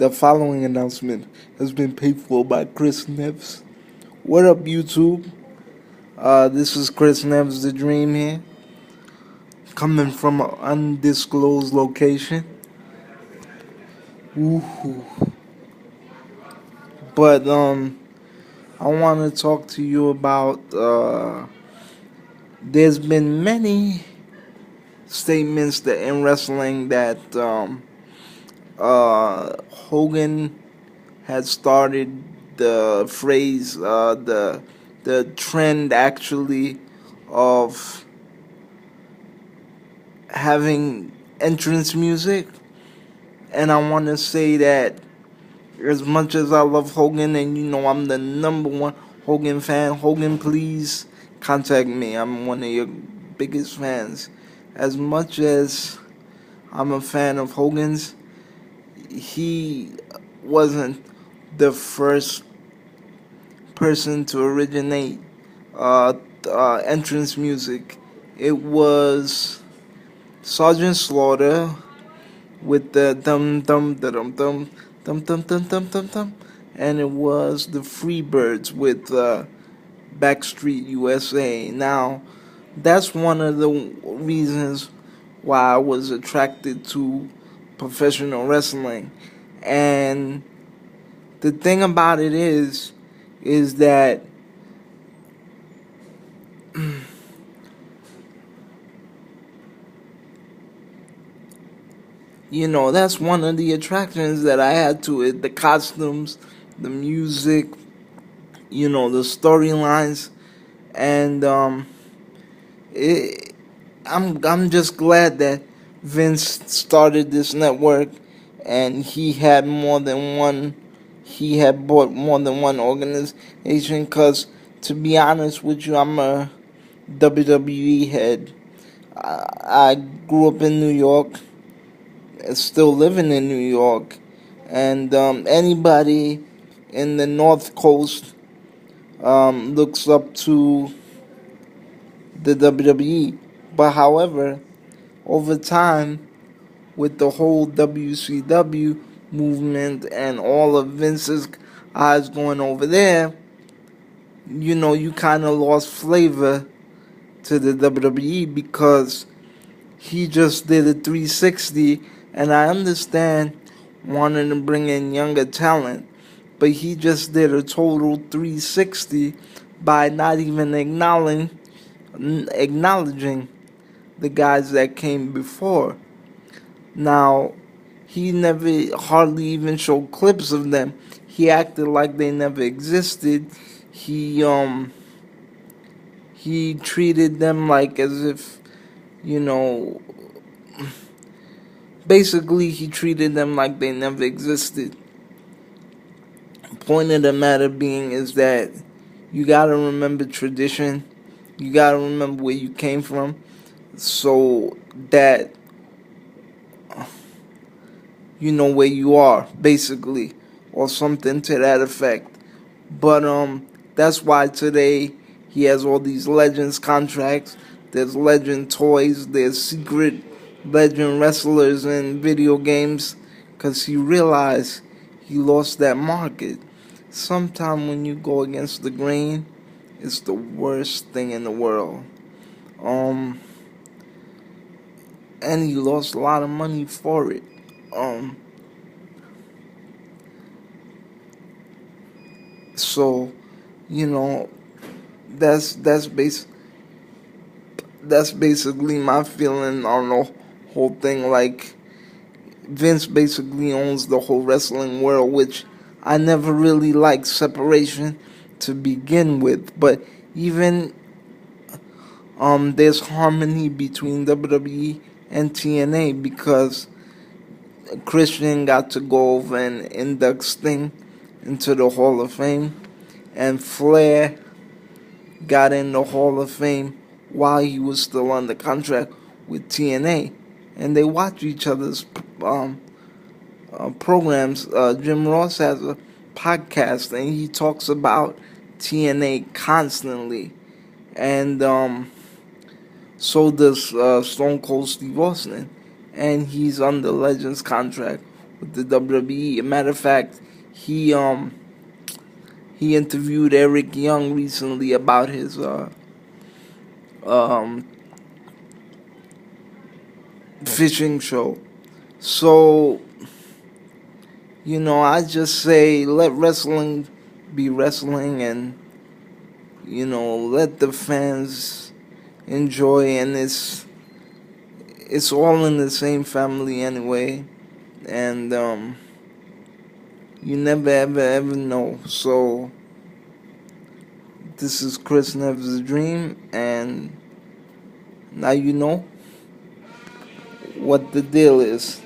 The following announcement has been paid for by Chris Neves. What up, YouTube? This is Chris Neves, the Dream here, coming from an undisclosed location. Woohoo! But I want to talk to you about. There's been many statements that in wrestling that Hogan had started the phrase, the trend actually of having entrance music, and I want to say that as much as I love Hogan, and I'm the number one Hogan fan, Hogan, please contact me. I'm one of your biggest fans. As much as I'm a fan of Hogan's, he wasn't the first person to originate entrance music. It was Sergeant Slaughter with the dum dum da dum dum dum dum dum dum dum dum, and it was the Freebirds with Backstreet USA. Now, that's one of the reasons why I was attracted to professional wrestling. And the thing about it is that that's one of the attractions that I had to it. The costumes, the music, the storylines, and I'm just glad that Vince started this network, and he had more than one. He had bought more than one organization. Cause to be honest with you, I'm a WWE head. I grew up in New York, still living in New York, and anybody in the North Coast looks up to the WWE. But however, over time, with the whole WCW movement and all of Vince's eyes going over there, you kind of lost flavor to the WWE because he just did a 360, and I understand wanting to bring in younger talent, but he just did a total 360 by not even acknowledging the guys that came before. Now, he never hardly even showed clips of them. He acted like they never existed. He treated them like as if, you know, basically he treated them like they never existed. Point of the matter being is that you gotta remember tradition. You gotta remember where you came from, so that you know where you are, basically, or something to that effect. But that's why today he has all these Legends contracts. There's Legend toys. There's secret Legend wrestlers in video games, because he realized he lost that market. Sometime when you go against the grain, it's the worst thing in the world. And he lost a lot of money for it. So, that's that's basically my feeling on the whole thing. Like, Vince basically owns the whole wrestling world, which I never really liked separation to begin with. But even there's harmony between WWE and TNA, because Christian got to go over and induct Sting into the Hall of Fame, and Flair got in the Hall of Fame while he was still under contract with TNA, and they watch each other's programs. Jim Ross has a podcast, and he talks about TNA constantly, and so does Stone Cold Steve Austin, and he's under Legends contract with the WWE. A matter of fact, he interviewed Eric Young recently about his um fishing show. So, I just say let wrestling be wrestling, and let the fans enjoy, and it's all in the same family anyway, and you never ever know. So this is Chris Never's Dream, and now you know what the deal is.